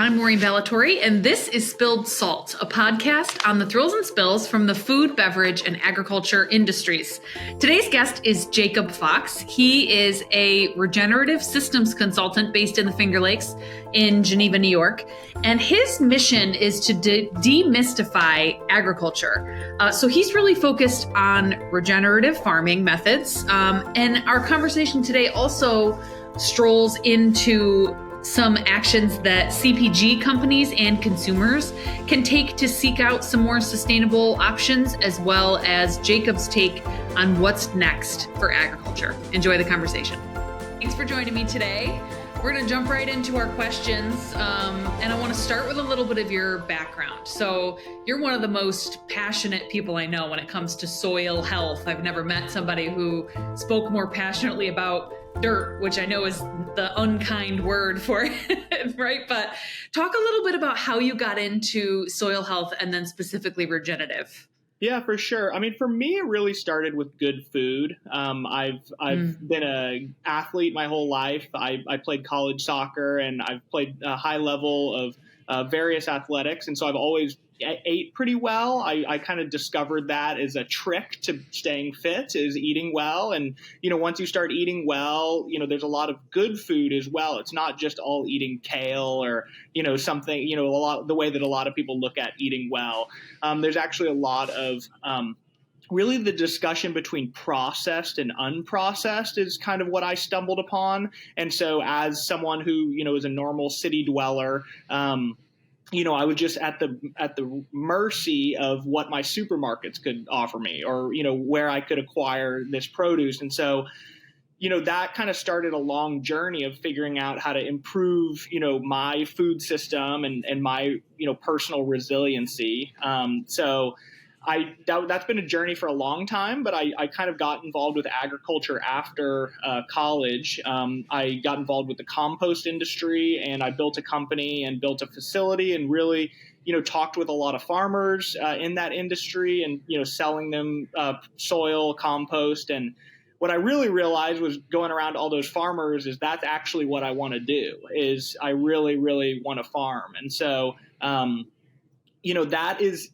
I'm Maureen Ballatori, and this is Spilled Salt, a podcast on the thrills and spills from the food, beverage, and agriculture industries. Today's guest is Jacob Fox. He is a regenerative systems consultant based in the Finger Lakes in Geneva, New York, and his mission is to demystify agriculture. So he's really focused on regenerative farming methods, and our conversation today also strolls into some actions that CPG companies and consumers can take to seek out some more sustainable options, as well as Jacob's take on what's next for agriculture. Enjoy the conversation. Thanks for joining me today. We're going to jump right into our questions, and I want to start with a little bit of your background. So you're one of the most passionate people I know when it comes to soil health. I've never met somebody who spoke more passionately about dirt, which I know is the unkind word for it, right? But talk a little bit about how you got into soil health and then specifically regenerative. Yeah, for sure. I mean, for me, it really started with good food. I've been an athlete my whole life. I played college soccer and I've played a high level of various athletics. And so I've always ate pretty well. I kind of discovered that as a trick to staying fit is eating well. And, once you start eating well, there's a lot of good food as well. It's not just all eating kale or, something, the way that a lot of people look at eating well. There's actually a lot of really the discussion between processed and unprocessed is kind of what I stumbled upon. And so as someone who, is a normal city dweller, I was just at the mercy of what my supermarkets could offer me or, where I could acquire this produce. And so, that kind of started a long journey of figuring out how to improve, my food system and my, personal resiliency. So that's been a journey for a long time, but I kind of got involved with agriculture after college. I got involved with the compost industry and I built a company and built a facility and really, talked with a lot of farmers in that industry and, selling them soil, compost. And what I really realized was going around to all those farmers is that's actually what I want to do is I really, really want to farm. And so, that is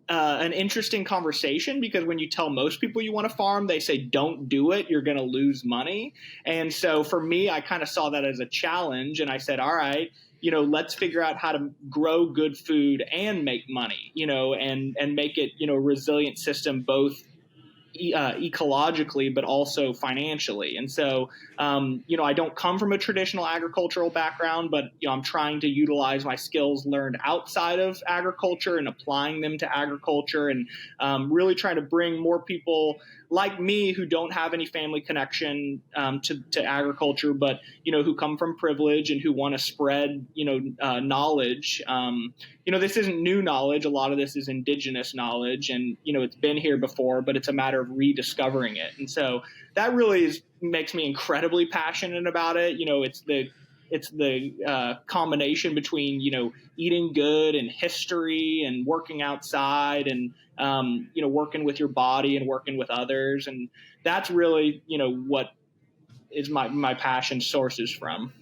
an interesting conversation because when you tell most people you want to farm, they say, don't do it. You're going to lose money. And so for me, I kind of saw that as a challenge. And I said, all right, let's figure out how to grow good food and make money, and make it, a resilient system, both ecologically, but also financially. And so, I don't come from a traditional agricultural background, but, I'm trying to utilize my skills learned outside of agriculture and applying them to agriculture and really trying to bring more people like me who don't have any family connection to agriculture, but, who come from privilege and who want to spread, knowledge. This isn't new knowledge. A lot of this is indigenous knowledge and, it's been here before, but it's a matter of rediscovering it. And so that really makes me incredibly passionate about it. It's the combination between, eating good and history and working outside and, working with your body and working with others. And that's really, what is my passion sources from.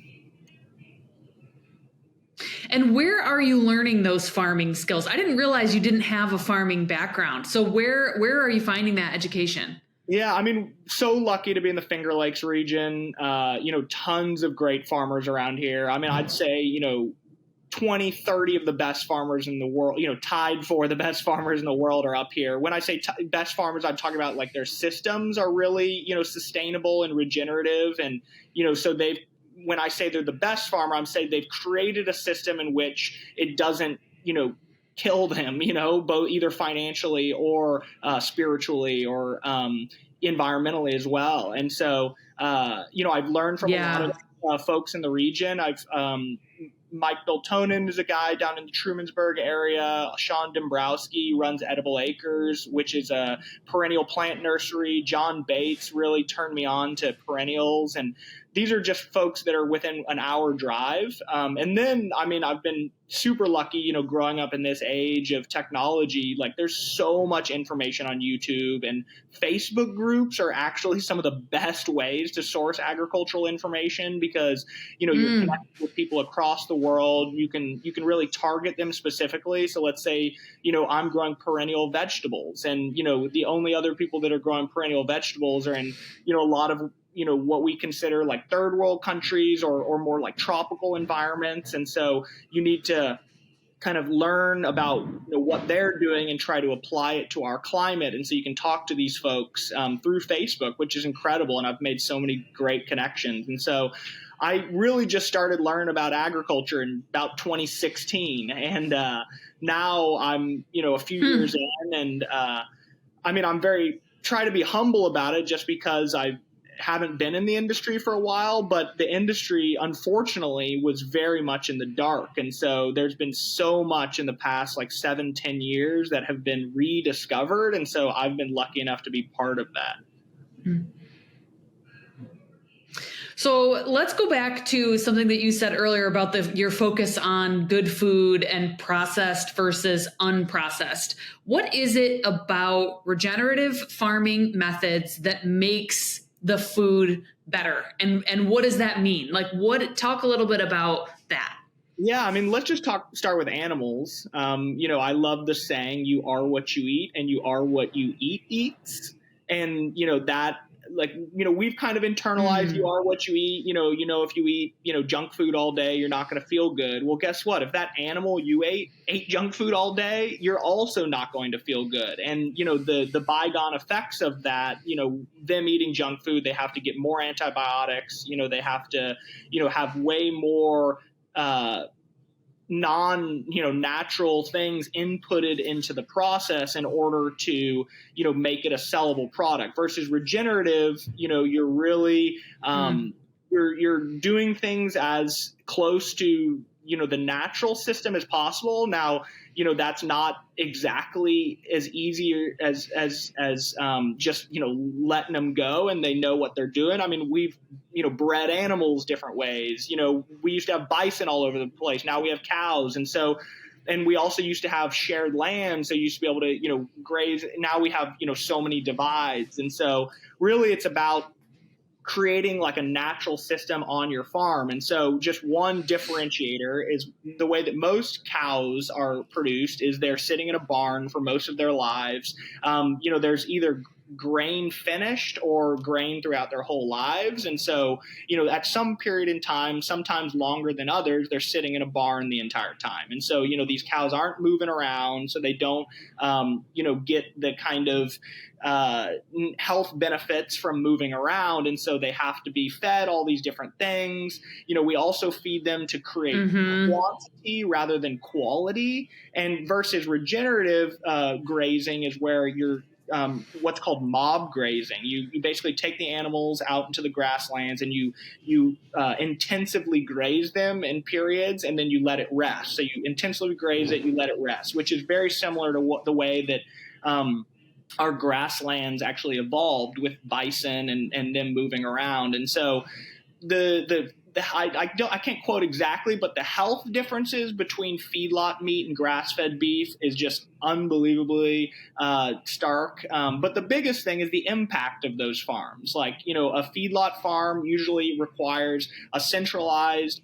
And where are you learning those farming skills? I didn't realize you didn't have a farming background. So where are you finding that education? Yeah, I mean, so lucky to be in the Finger Lakes region. Tons of great farmers around here. I mean, I'd say, 20, 30 of the best farmers in the world, tied for the best farmers in the world are up here. When I say best farmers, I'm talking about like their systems are really, sustainable and regenerative. And, so when I say they're the best farmer, I'm saying they've created a system in which it doesn't, kill them, both either financially or spiritually or environmentally as well. And so, I've learned from a lot of folks in the region. Mike Biltonen is a guy down in the Trumansburg area. Sean Dombrowski runs Edible Acres, which is a perennial plant nursery. John Bates really turned me on to perennials. And these are just folks that are within an hour drive. And then, I mean, I've been super lucky, you know, growing up in this age of technology. Like, there's so much information on YouTube, and Facebook groups are actually some of the best ways to source agricultural information, because, you know, you're connected with people across the world. You can really target them specifically. So let's say, you know, I'm growing perennial vegetables, and, you know, the only other people that are growing perennial vegetables are in, you know, a lot of, you know, what we consider like third world countries, or more like tropical environments. And so you need to kind of learn about, you know, what they're doing and try to apply it to our climate. And so you can talk to these folks through Facebook, which is incredible. And I've made so many great connections. And so I really just started learning about agriculture in about 2016. And now I'm, you know, a few years in, and I mean, I'm try to be humble about it, just because I haven't been in the industry for a while, but the industry, unfortunately, was very much in the dark. And so there's been so much in the past, like 7-10 years, that have been rediscovered. And so I've been lucky enough to be part of that. So let's go back to something that you said earlier about your focus on good food and processed versus unprocessed. What is it about regenerative farming methods that makes the food better? And what does that mean? Like, talk a little bit about that. Yeah, I mean, let's just start with animals. You know, I love the saying, you are what you eat, and you are what you eat eats. And, you know, that, like, you know, we've kind of internalized you are what you eat. You know, if you eat, you know, junk food all day, you're not going to feel good. Well, guess what? If that animal you ate junk food all day, you're also not going to feel good. And, you know, the bygone effects of that, you know, them eating junk food, they have to get more antibiotics. You know, they have to, you know, have way more natural things inputted into the process in order to, you know, make it a sellable product. Versus regenerative, you know, you're really you're doing things as close to, you know, the natural system as possible. Now, you know, that's not exactly as easy as just, you know, letting them go and they know what they're doing. I mean, we've, you know, bred animals different ways. You know, we used to have bison all over the place. Now we have cows. And so, and we also used to have shared land. So you used to be able to, you know, graze. Now we have, you know, so many divides. And so really it's about creating like a natural system on your farm. And so just one differentiator is the way that most cows are produced is they're sitting in a barn for most of their lives. You know, there's either grain finished or grain throughout their whole lives. And so, you know, at some period in time, sometimes longer than others, they're sitting in a barn the entire time. And so, you know, these cows aren't moving around, so they don't, you know, get the kind of health benefits from moving around. And so they have to be fed all these different things. You know, we also feed them to create quantity rather than quality. And versus regenerative grazing is where you're what's called mob grazing. You basically take the animals out into the grasslands and you intensively graze them in periods, and then you let it rest. So you intensively graze it, you let it rest, which is very similar to the way that our grasslands actually evolved with bison and them moving around. And so I can't quote exactly, but the health differences between feedlot meat and grass-fed beef is just unbelievably stark. But the biggest thing is the impact of those farms. Like, you know, a feedlot farm usually requires a centralized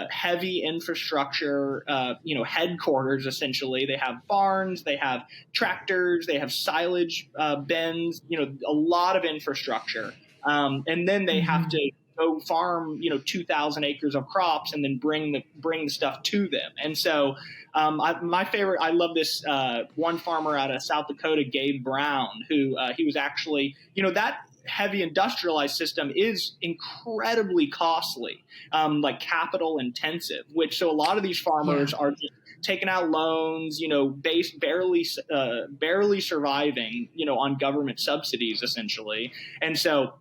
heavy infrastructure, you know, headquarters, essentially. They have barns, they have tractors, they have silage bins, you know, a lot of infrastructure. And then they have to go farm, you know, 2,000 acres of crops and then bring the stuff to them. And so my favorite, I love this one farmer out of South Dakota, Gabe Brown, who he was actually, you know, that heavy industrialized system is incredibly costly, like capital intensive, so a lot of these farmers are just taking out loans, you know, barely surviving, you know, on government subsidies essentially. And so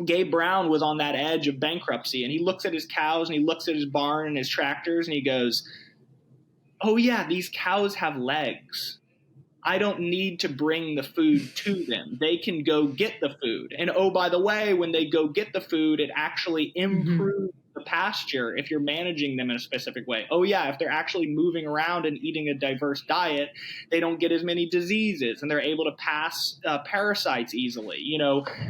Gabe Brown was on that edge of bankruptcy, and he looks at his cows and he looks at his barn and his tractors and he goes, "Oh yeah, these cows have legs. I don't need to bring the food to them. They can go get the food. And oh, by the way, when they go get the food, it actually improves the pasture if you're managing them in a specific way. Oh yeah, if they're actually moving around and eating a diverse diet, they don't get as many diseases and they're able to pass parasites easily.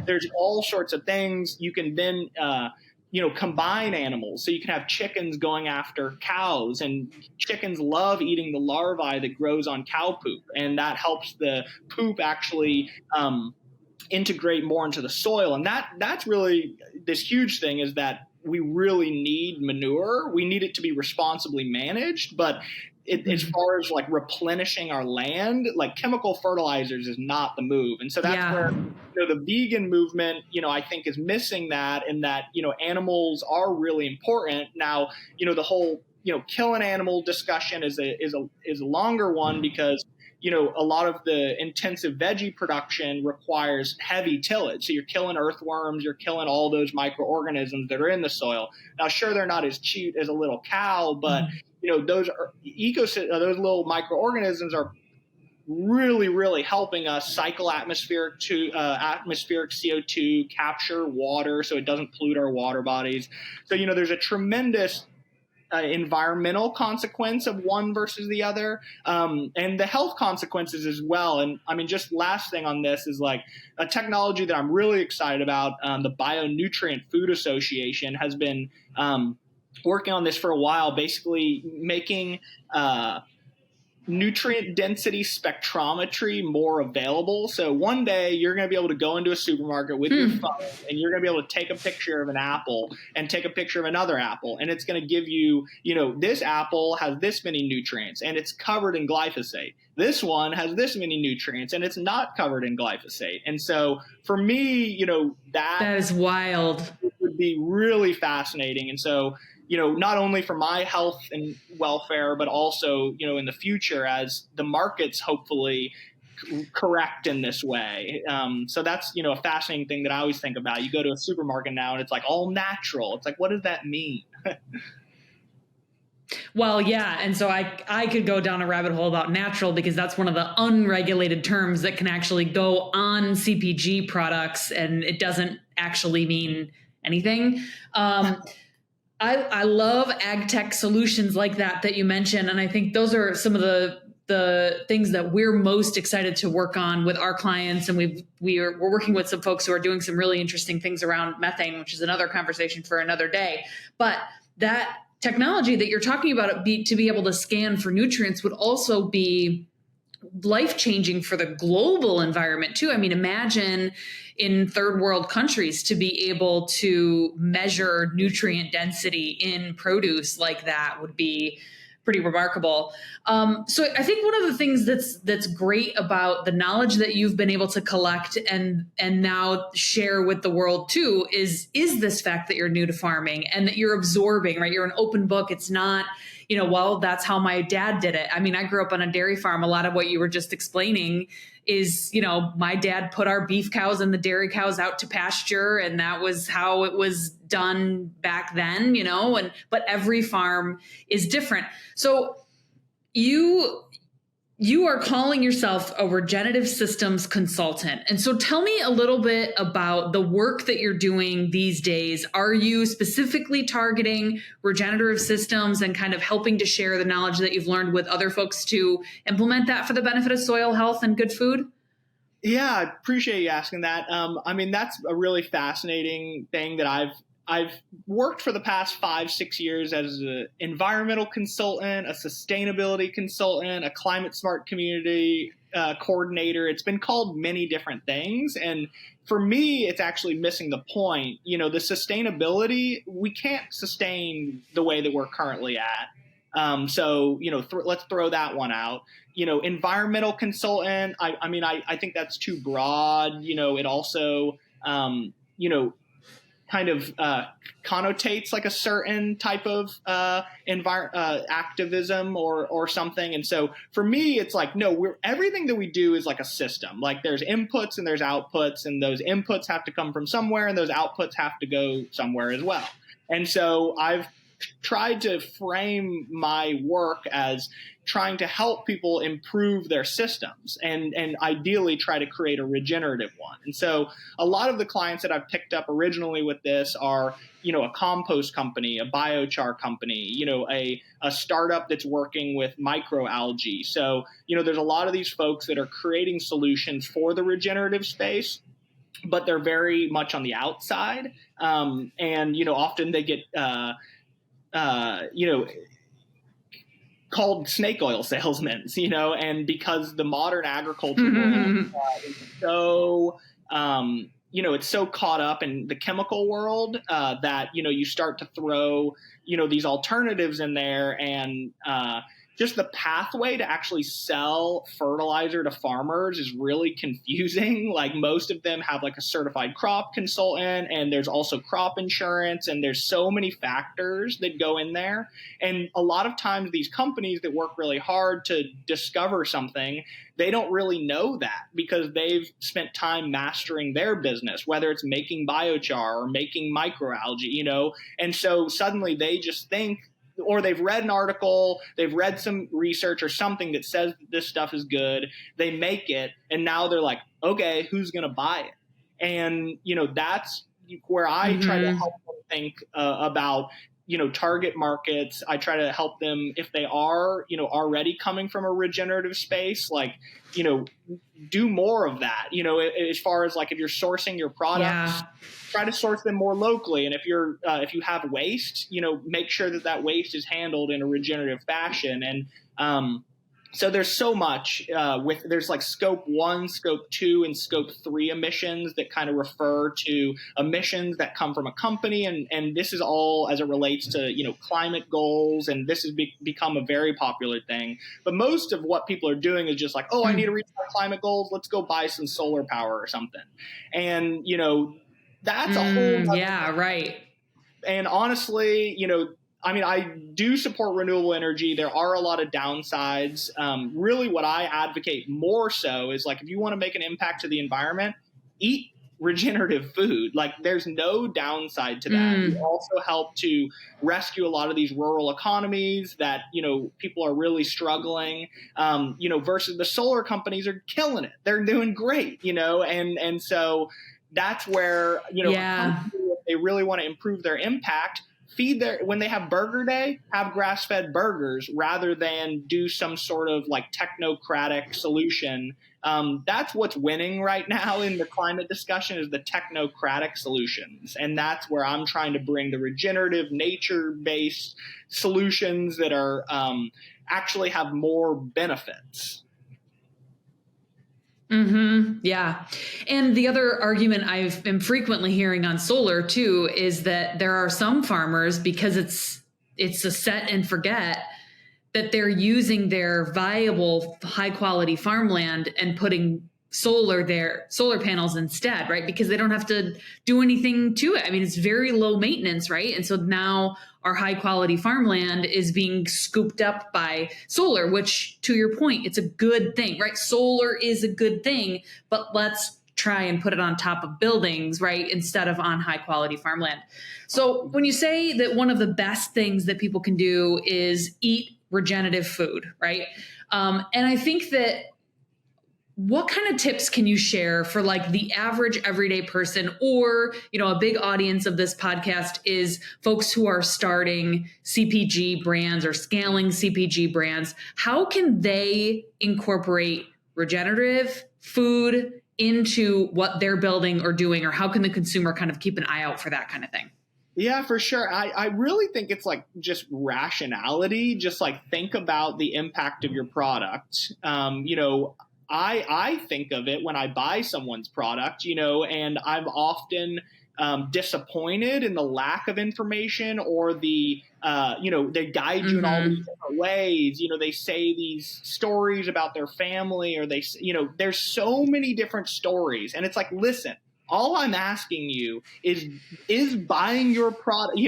There's all sorts of things you can then combine animals. So you can have chickens going after cows, and chickens love eating the larvae that grows on cow poop. And that helps the poop actually integrate more into the soil. And that's really this huge thing, is that we really need manure. We need it to be responsibly managed, but as far as like replenishing our land, like chemical fertilizers is not the move. And so that's where the vegan movement, I think is missing that, and that, animals are really important. Now, the whole, kill an animal discussion is a longer one, because a lot of the intensive veggie production requires heavy tillage. So you're killing earthworms, you're killing all those microorganisms that are in the soil. Now, sure, they're not as cute as a little cow, but those little microorganisms are really, really helping us cycle atmospheric CO2, capture water so it doesn't pollute our water bodies. So, there's a tremendous environmental consequence of one versus the other, and the health consequences as well. And I mean, just last thing on this is like a technology that I'm really excited about. The Bionutrient Food Association has been working on this for a while, basically making nutrient density spectrometry more available. So one day you're going to be able to go into a supermarket with your phone, and you're going to be able to take a picture of an apple and take a picture of another apple. And it's going to give you, this apple has this many nutrients and it's covered in glyphosate. This one has this many nutrients and it's not covered in glyphosate. And so for me, that is wild. It would be really fascinating. And so, not only for my health and welfare, but also, in the future as the markets hopefully correct in this way. So that's, a fascinating thing that I always think about. You go to a supermarket now and it's like all natural. It's like, what does that mean? Well, yeah. And so I could go down a rabbit hole about natural, because that's one of the unregulated terms that can actually go on CPG products, and it doesn't actually mean anything. I love ag tech solutions like that you mentioned. And I think those are some of the things that we're most excited to work on with our clients. And we're working with some folks who are doing some really interesting things around methane, which is another conversation for another day. But that technology that you're talking about, to be able to scan for nutrients, would also be life-changing for the global environment too. I mean, imagine in third world countries to be able to measure nutrient density in produce like that would be pretty remarkable. So I think one of the things that's great about the knowledge that you've been able to collect and now share with the world too is this fact that you're new to farming and that you're absorbing, right? You're an open book. It's not, well, that's how my dad did it. I mean, I grew up on a dairy farm. A lot of what you were just explaining is, my dad put our beef cows and the dairy cows out to pasture, and that was how it was done back then, but every farm is different. So you are calling yourself a regenerative systems consultant. And so tell me a little bit about the work that you're doing these days. Are you specifically targeting regenerative systems and kind of helping to share the knowledge that you've learned with other folks to implement that for the benefit of soil health and good food? Yeah, I appreciate you asking that. I mean, that's a really fascinating thing that I've worked for the past 5-6 years as an environmental consultant, a sustainability consultant, a climate smart community coordinator. It's been called many different things. And for me, it's actually missing the point. The sustainability, we can't sustain the way that we're currently at. So, let's throw that one out. Environmental consultant, I think that's too broad. It also, kind of connotates like a certain type of activism or something. And so for me, it's like, no, everything that we do is like a system. Like there's inputs and there's outputs, and those inputs have to come from somewhere and those outputs have to go somewhere as well. And so I've tried to frame my work as trying to help people improve their systems and ideally try to create a regenerative one. And so a lot of the clients that I've picked up originally with this are, a compost company, a biochar company, a startup that's working with microalgae. So, there's a lot of these folks that are creating solutions for the regenerative space, but they're very much on the outside. And, often they get, called snake oil salesmen, and because the modern agriculture world is so, it's so caught up in the chemical world that, you start to throw, these alternatives in there, and just the pathway to actually sell fertilizer to farmers is really confusing. Like, most of them have like a certified crop consultant, and there's also crop insurance, and there's so many factors that go in there. And a lot of times these companies that work really hard to discover something, they don't really know that because they've spent time mastering their business, whether it's making biochar or making microalgae, and so suddenly they just think, or they've read an article, they've read some research or something that says that this stuff is good. They make it, and now they're like, okay, who's going to buy it? And, that's where I try to help them think about, target markets. I try to help them if they are, already coming from a regenerative space, like, do more of that, as far as like if you're sourcing your products, try to source them more locally. And if if you have waste, make sure that waste is handled in a regenerative fashion. And so there's so much there's like scope 1, scope 2, and scope 3 emissions that kind of refer to emissions that come from a company. And this is all as it relates to, climate goals. And this has become a very popular thing. But most of what people are doing is just like, oh, I need to reach my climate goals. Let's go buy some solar power or something. And, that's a whole right. And honestly, I do support renewable energy. There are a lot of downsides. Really what I advocate more so is like, if you want to make an impact to the environment, eat regenerative food. Like, there's no downside to that. You also help to rescue a lot of these rural economies that, people are really struggling, versus the solar companies are killing it. They're doing great, and so that's where, if they really want to improve their impact, when they have burger day, have grass-fed burgers rather than do some sort of like technocratic solution. That's what's winning right now in the climate discussion, is the technocratic solutions. And that's where I'm trying to bring the regenerative, nature-based solutions that are actually have more benefits. Yeah. And the other argument I've been frequently hearing on solar too is that there are some farmers, because it's a set and forget, that they're using their viable high quality farmland and putting solar panels instead, right? Because they don't have to do anything to it. I mean, it's very low maintenance, right? And so now our high quality farmland is being scooped up by solar, which, to your point, it's a good thing, right? Solar is a good thing, but let's try and put it on top of buildings, right? Instead of on high quality farmland. So when you say that one of the best things that people can do is eat regenerative food, right? And I think that, what kind of tips can you share for like the average everyday person, or, a big audience of this podcast is folks who are starting CPG brands or scaling CPG brands? How can they incorporate regenerative food into what they're building or doing, or how can the consumer kind of keep an eye out for that kind of thing? Yeah, for sure. I really think it's like just rationality, just like think about the impact of your product. I think of it when I buy someone's product, and I'm often disappointed in the lack of information, or the, they guide you in all these different ways. They say these stories about their family, or there's so many different stories. And it's like, listen, all I'm asking you is buying your product.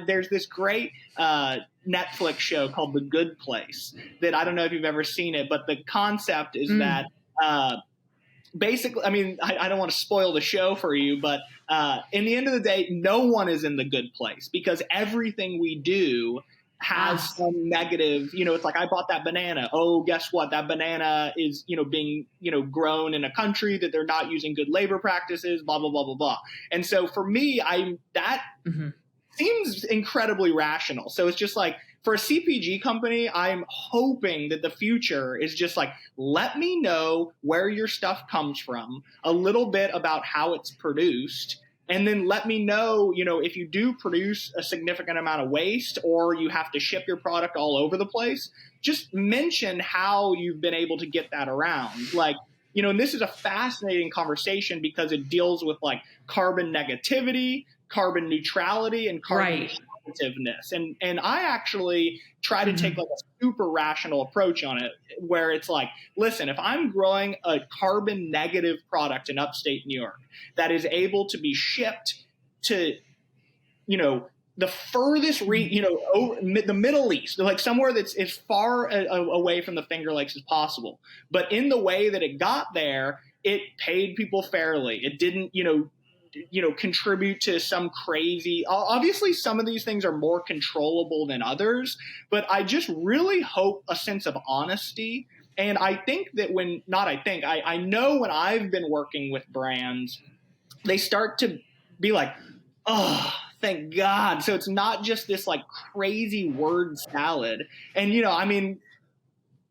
There's this great Netflix show called The Good Place that I don't know if you've ever seen it, but the concept is that basically, I mean, I don't want to spoil the show for you, but in the end of the day, no one is in the good place because everything we do has some negative, it's like I bought that banana. Oh, guess what? That banana is, being, grown in a country that they're not using good labor practices, blah, blah, blah, blah, blah. And so for me, that seems incredibly rational. So it's just like, for a CPG company, I'm hoping that the future is just like, let me know where your stuff comes from, a little bit about how it's produced, and then let me know, if you do produce a significant amount of waste or you have to ship your product all over the place, just mention how you've been able to get that around. Like, and this is a fascinating conversation because it deals with like carbon negativity, carbon neutrality, and carbon positiveness. And I actually try to take like a super rational approach on it, where it's like, listen, if I'm growing a carbon negative product in upstate New York that is able to be shipped to, the furthest, the Middle East, like somewhere that's as far away from the Finger Lakes as possible. But in the way that it got there, it paid people fairly. It didn't, contribute to some crazy, obviously some of these things are more controllable than others, but I just really hope a sense of honesty. And I think that I know when I've been working with brands, they start to be like, oh, thank God. So it's not just this like crazy word salad. And,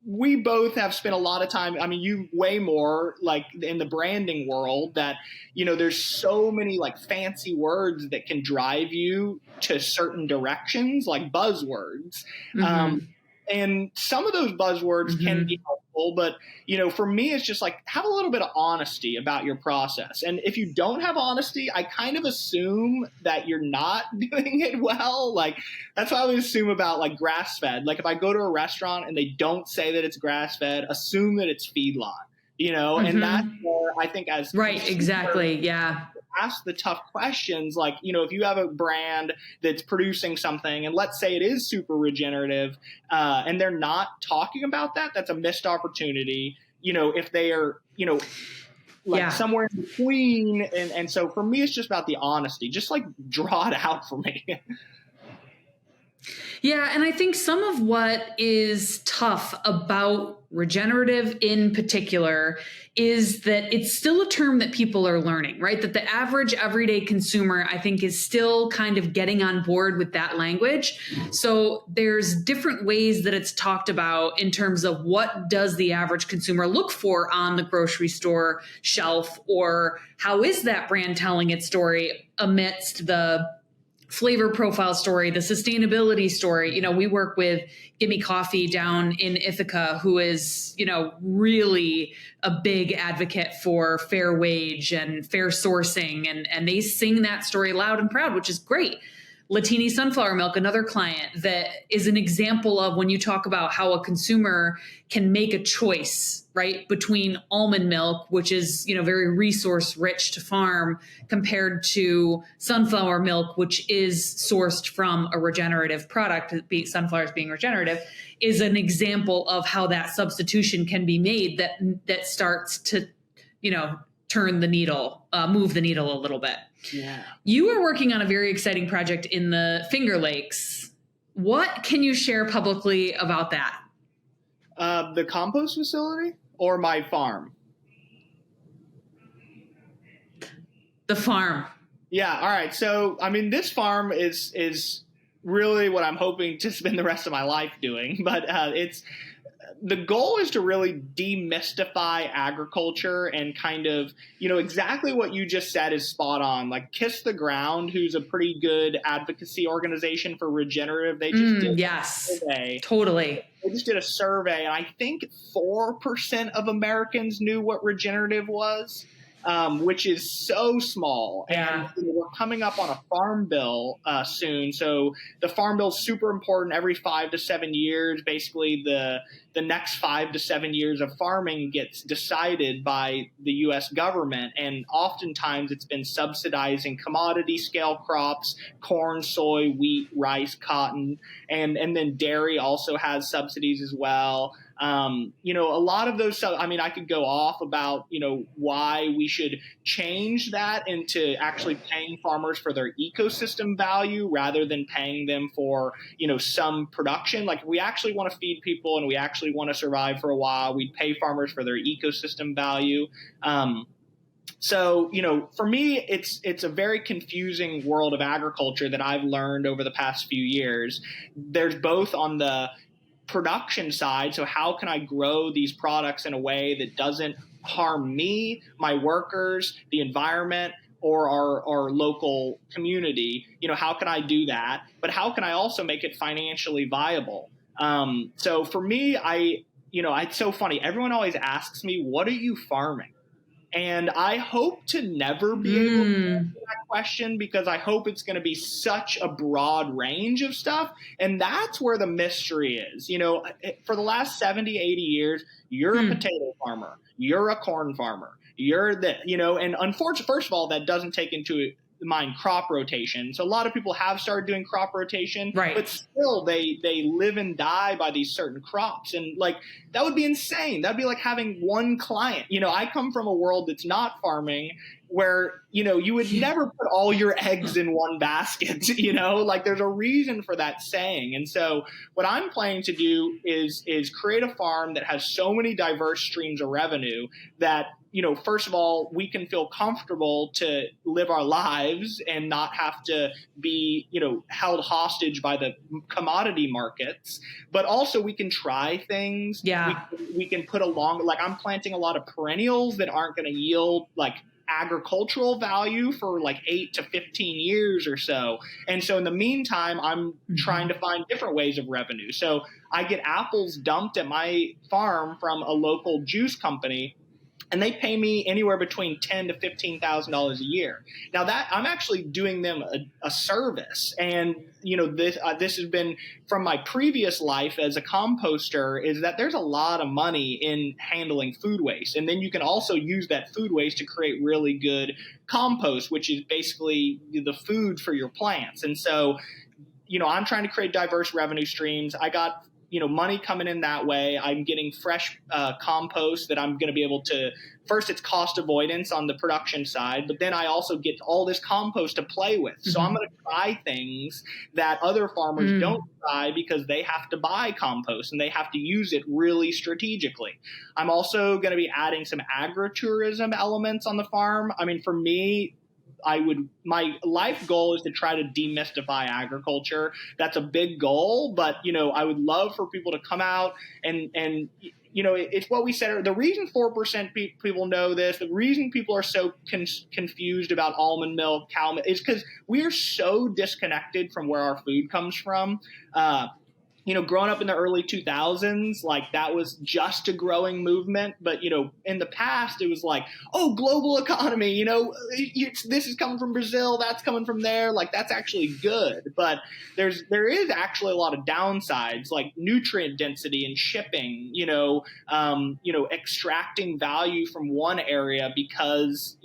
we both have spent a lot of time. I mean, you way more like in the branding world that, there's so many like fancy words that can drive you to certain directions, like buzzwords. And some of those buzzwords can be helpful, but, for me, it's just like, have a little bit of honesty about your process. And if you don't have honesty, I kind of assume that you're not doing it well. Like, that's what I would assume about like grass fed. Like if I go to a restaurant and they don't say that it's grass fed, assume that it's feedlot, and that's where I think as exactly. Yeah. Ask the tough questions. Like, if you have a brand that's producing something and let's say it is super regenerative, and they're not talking about that, that's a missed opportunity. If they are, somewhere in between. And so for me, it's just about the honesty, just like draw it out for me. Yeah. And I think some of what is tough about regenerative in particular is that it's still a term that people are learning, right? That the average everyday consumer, I think, is still kind of getting on board with that language. So there's different ways that it's talked about in terms of what does the average consumer look for on the grocery store shelf, or how is that brand telling its story amidst the flavor profile story, the sustainability story. We work with Gimme Coffee down in Ithaca, who is, really a big advocate for fair wage and fair sourcing. And they sing that story loud and proud, which is great. Latini Sunflower Milk, another client that is an example of when you talk about how a consumer can make a choice, right, between almond milk, which is, very resource rich to farm, compared to sunflower milk, which is sourced from a regenerative product, sunflowers being regenerative, is an example of how that substitution can be made that starts to, turn the needle, move the needle a little bit. Yeah. You are working on a very exciting project in the Finger Lakes. What can you share publicly about that? The compost facility or my farm? The farm. Yeah. All right. So, this farm is really what I'm hoping to spend the rest of my life doing, but the goal is to really demystify agriculture and kind of, exactly what you just said is spot on. Like Kiss the Ground, who's a pretty good advocacy organization for regenerative. They just did a survey. Totally. They just did a survey, and I think 4% of Americans knew what regenerative was. Which is so small. Yeah. And we're coming up on a farm bill soon. So the farm bill is super important. Every 5 to 7 years, basically the next 5 to 7 years of farming gets decided by the U.S. government. And oftentimes it's been subsidizing commodity scale crops, corn, soy, wheat, rice, cotton, and then dairy also has subsidies as well. A lot of those, I mean, I could go off about, why we should change that into actually paying farmers for their ecosystem value rather than paying them for, some production. Like, if we actually want to feed people and we actually want to survive for a while, we'd pay farmers for their ecosystem value. So, for me, it's a very confusing world of agriculture that I've learned over the past few years. There's both on the production side. So how can I grow these products in a way that doesn't harm me, my workers, the environment, or our local community? How can I do that? But how can I also make it financially viable? So for me, it's so funny. Everyone always asks me, what are you farming? And I hope to never be able to answer that question, because I hope it's going to be such a broad range of stuff. And that's where the mystery is. For the last 70, 80 years, you're a potato farmer, you're a corn farmer, you're and unfortunately, first of all, that doesn't take into mind crop rotation. So a lot of people have started doing crop rotation, right, but still they live and die by these certain crops. And that would be insane. That'd be like having one client. I come from a world that's not farming, where, you would never put all your eggs in one basket, there's a reason for that saying. And so what I'm planning to do is create a farm that has so many diverse streams of revenue that, first of all, we can feel comfortable to live our lives and not have to be, held hostage by the commodity markets, but also we can try things. Yeah. We can put I'm planting a lot of perennials that aren't going to yield agricultural value for 8 to 15 years or so. And so in the meantime, I'm trying to find different ways of revenue. So I get apples dumped at my farm from a local juice company, and they pay me anywhere between $10,000 to $15,000 a year. Now that I'm actually doing them a service, and this has been from my previous life as a composter, is that there's a lot of money in handling food waste, and then you can also use that food waste to create really good compost, which is basically the food for your plants. And so, I'm trying to create diverse revenue streams. I got money coming in that way. I'm getting fresh compost that I'm going to be able to, first, it's cost avoidance on the production side, but then I also get all this compost to play with. So I'm going to try things that other farmers don't try, because they have to buy compost and they have to use it really strategically. I'm also going to be adding some agritourism elements on the farm. I mean, for me, my life goal is to try to demystify agriculture. That's a big goal, but, I would love for people to come out and it's what we said. The reason 4% people know this, the reason people are so confused about almond milk, cow milk, is because we are so disconnected from where our food comes from. Growing up in the early 2000s, that was just a growing movement. But, in the past, it was global economy, this is coming from Brazil, that's coming from there. That's actually good. But there is actually a lot of downsides, like nutrient density and shipping, extracting value from one area because,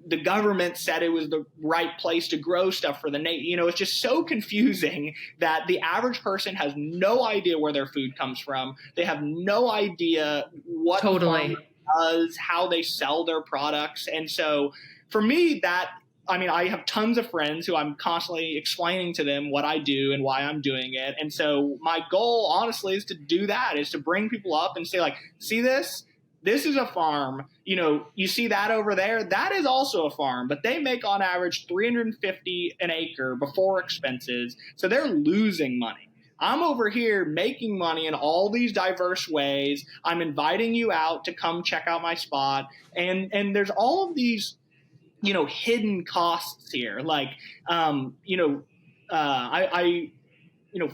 the government said it was the right place to grow stuff for the nation. It's just so confusing that the average person has no idea where their food comes from. They have no idea what farmer does, how they sell their products. And so for me, I have tons of friends who I'm constantly explaining to them what I do and why I'm doing it. And so my goal, honestly, is to do that, is to bring people up and say, see this? This is a farm. You see that over there? That is also a farm, but they make on average $350 an acre before expenses. So they're losing money. I'm over here making money in all these diverse ways. I'm inviting you out to come check out my spot. And there's all of these, hidden costs here.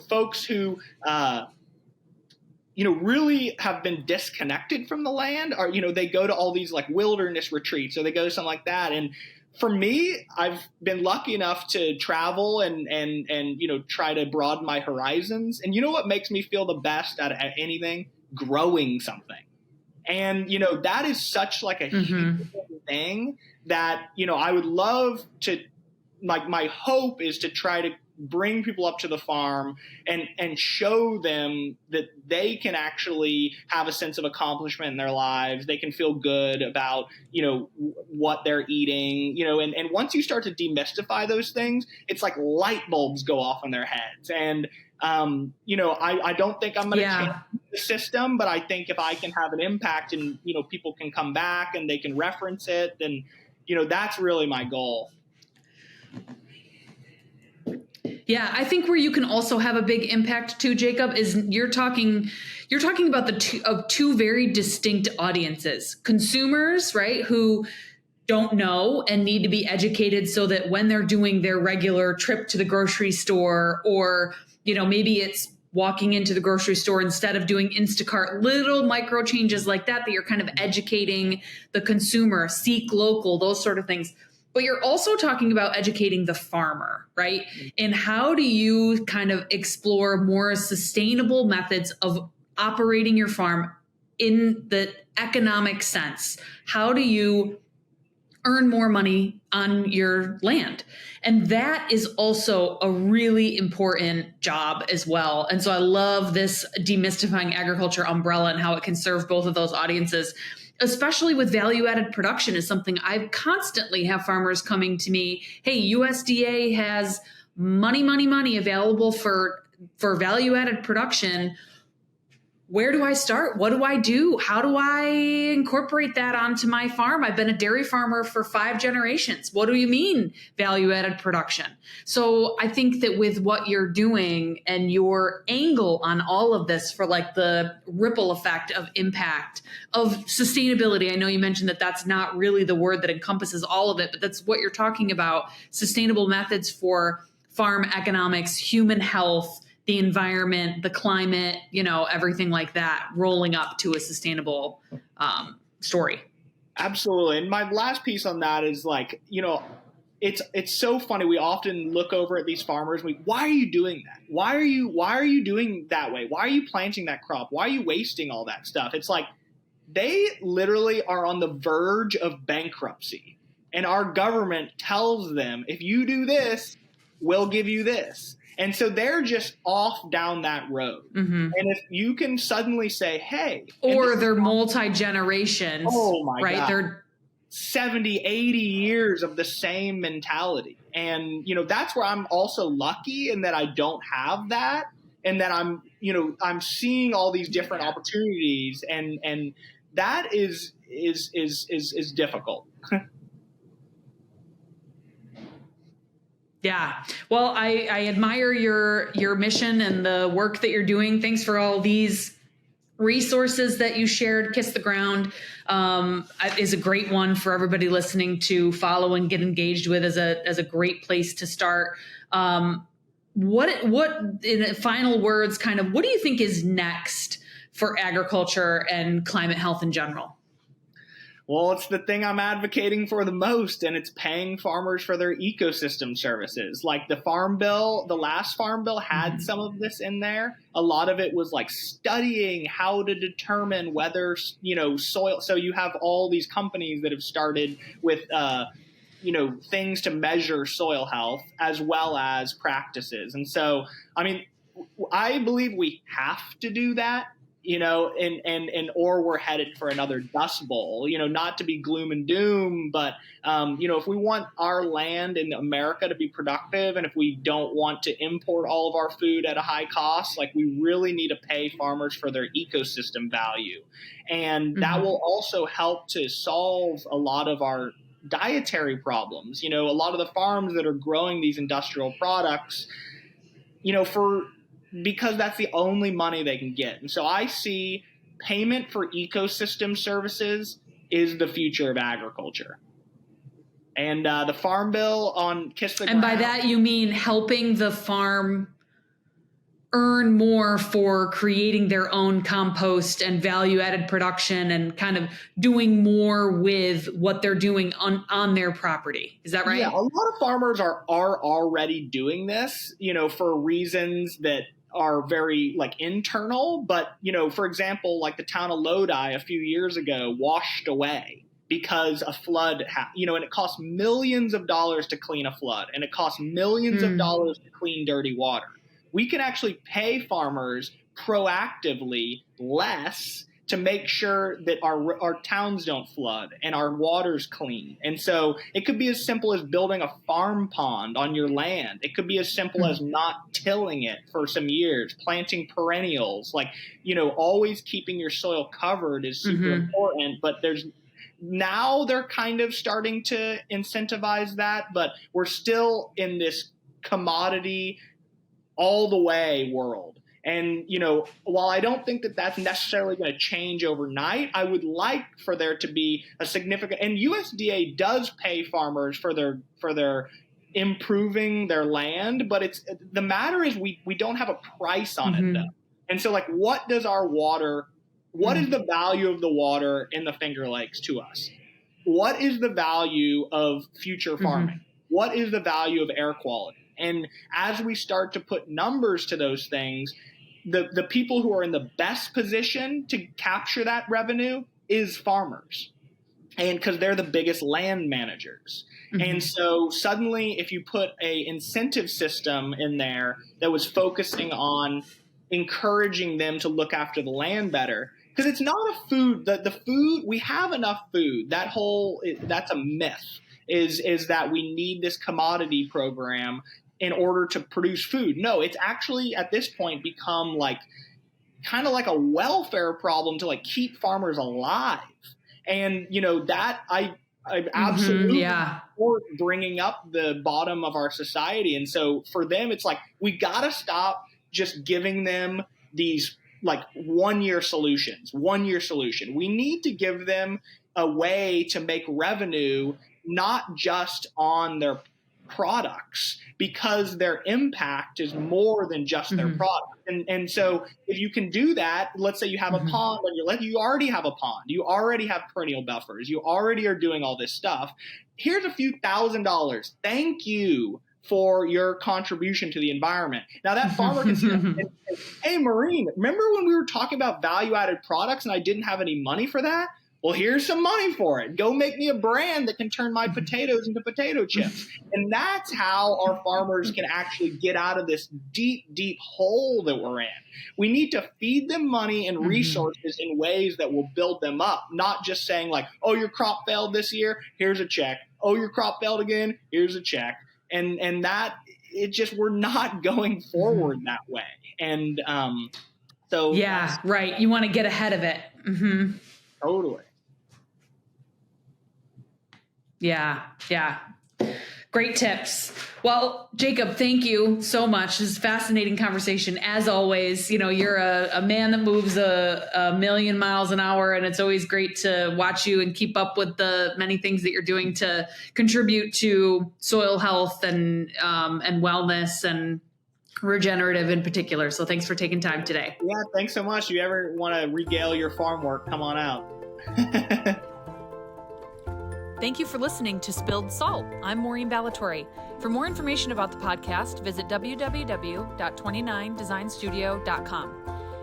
Folks who, really have been disconnected from the land, or, they go to all these wilderness retreats, or they go to something like that. And for me, I've been lucky enough to travel and try to broaden my horizons. And what makes me feel the best at anything? Growing something. And, that is such a huge thing that, I would love to, my hope is to try to bring people up to the farm and show them that they can actually have a sense of accomplishment in their lives. They can feel good about, what they're eating, and once you start to demystify those things, it's like light bulbs go off in their heads. And, I don't think I'm going to change the system, but I think if I can have an impact and, people can come back and they can reference it, then, that's really my goal. Yeah, I think where you can also have a big impact too, Jacob, is you're talking about the two very distinct audiences. Consumers, right, who don't know and need to be educated so that when they're doing their regular trip to the grocery store, or, maybe it's walking into the grocery store instead of doing Instacart, little micro changes like that you're kind of educating the consumer, seek local, those sort of things. But you're also talking about educating the farmer, right? And how do you kind of explore more sustainable methods of operating your farm in the economic sense? How do you earn more money on your land? And that is also a really important job as well. And so I love this demystifying agriculture umbrella and how it can serve both of those audiences, especially with value-added production is something I constantly have farmers coming to me. Hey, USDA has money available for value-added production. Where do I start? What do I do? How do I incorporate that onto my farm? I've been a dairy farmer for 5 generations. What do you mean value-added production? So I think that with what you're doing and your angle on all of this for like the ripple effect of impact, of sustainability, I know you mentioned that that's not really the word that encompasses all of it, but that's what you're talking about, sustainable methods for farm economics, human health, the environment, the climate, everything like that, rolling up to a sustainable story. Absolutely. And my last piece on that is like, it's so funny. We often look over at these farmers. Why are you doing that? Why are you doing that way? Why are you planting that crop? Why are you wasting all that stuff? It's like they literally are on the verge of bankruptcy. And our government tells them, if you do this, we'll give you this. And so they're just off down that road. Mm-hmm. And if you can suddenly say, hey. Or they're multi-generations. Oh my right? God. They're 70, 80 years of the same mentality. And, that's where I'm also lucky in that I don't have that. And that I'm seeing all these different opportunities. And that is difficult. Yeah. Well, I admire your mission and the work that you're doing. Thanks for all these resources that you shared. Kiss the Ground is a great one for everybody listening to follow and get engaged with as a great place to start. What in final words, kind of, what do you think is next for agriculture and climate health in general? Well, it's the thing I'm advocating for the most, and it's paying farmers for their ecosystem services. Like the Farm Bill, the last Farm Bill had some of this in there. A lot of it was like studying how to determine whether, soil. So you have all these companies that have started with, things to measure soil health as well as practices. And so, I believe we have to do that. Or we're headed for another Dust Bowl, not to be gloom and doom, but, if we want our land in America to be productive, and if we don't want to import all of our food at a high cost, like we really need to pay farmers for their ecosystem value. And that will also help to solve a lot of our dietary problems. A lot of the farms that are growing these industrial products, because that's the only money they can get. And so I see payment for ecosystem services is the future of agriculture. And the Farm Bill on Kiss the Ground. And by that, you mean helping the farm earn more for creating their own compost and value-added production and kind of doing more with what they're doing on their property. Is that right? Yeah, a lot of farmers are already doing this, for reasons that are very internal, but for example, like the town of Lodi a few years ago washed away because a flood, and it costs millions of dollars to clean a flood, and it costs millions of dollars to clean dirty water. We can actually pay farmers proactively less to make sure that our towns don't flood and our water's clean. And so it could be as simple as building a farm pond on your land. It could be as simple as not tilling it for some years, planting perennials, always keeping your soil covered is super important. But now they're kind of starting to incentivize that, but we're still in this commodity all the way world. And, while I don't think that that's necessarily going to change overnight, I would like for there to be a significant, and USDA does pay farmers for their improving their land, but the matter is we don't have a price on it though. And so what does our water, what is the value of the water in the Finger Lakes to us? What is the value of future farming? What is the value of air quality? And as we start to put numbers to those things, the people who are in the best position to capture that revenue is farmers. And because they're the biggest land managers. And so suddenly if you put a incentive system in there that was focusing on encouraging them to look after the land better, because it's not a food, the food, we have enough food. That's a myth, is that we need this commodity program in order to produce food. No, it's actually at this point become kind of like a welfare problem to keep farmers alive. And, that I absolutely support bringing up the bottom of our society. And so for them, it's we got to stop just giving them these 1 year solutions, 1 year solution. We need to give them a way to make revenue, not just on their products, because their impact is more than just their product. And so if you can do that, let's say you have a pond on your land, you already have a pond, you already have perennial buffers, you already are doing all this stuff. Here's a few $1,000s. Thank you for your contribution to the environment. Now that farmer can say, hey, Maureen, remember when we were talking about value-added products and I didn't have any money for that? Well, here's some money for it. Go make me a brand that can turn my potatoes into potato chips. And that's how our farmers can actually get out of this deep, deep hole that we're in. We need to feed them money and resources in ways that will build them up, not just saying oh, your crop failed this year, here's a check. Oh, your crop failed again, here's a check. And that, we're not going forward that way. And so. Yeah, right. You want to get ahead of it. Totally. Yeah. Great tips. Well, Jacob, thank you so much. This is a fascinating conversation. As always, you're a man that moves a million miles an hour, and it's always great to watch you and keep up with the many things that you're doing to contribute to soil health and wellness and regenerative in particular. So thanks for taking time today. Yeah, thanks so much. If you ever want to regale your farm work, come on out. Thank you for listening to Spilled Salt. I'm Maureen Ballatori. For more information about the podcast, visit www.29designstudio.com.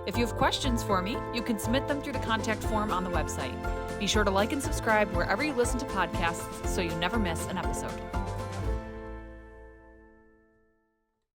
If you have questions for me, you can submit them through the contact form on the website. Be sure to like and subscribe wherever you listen to podcasts so you never miss an episode.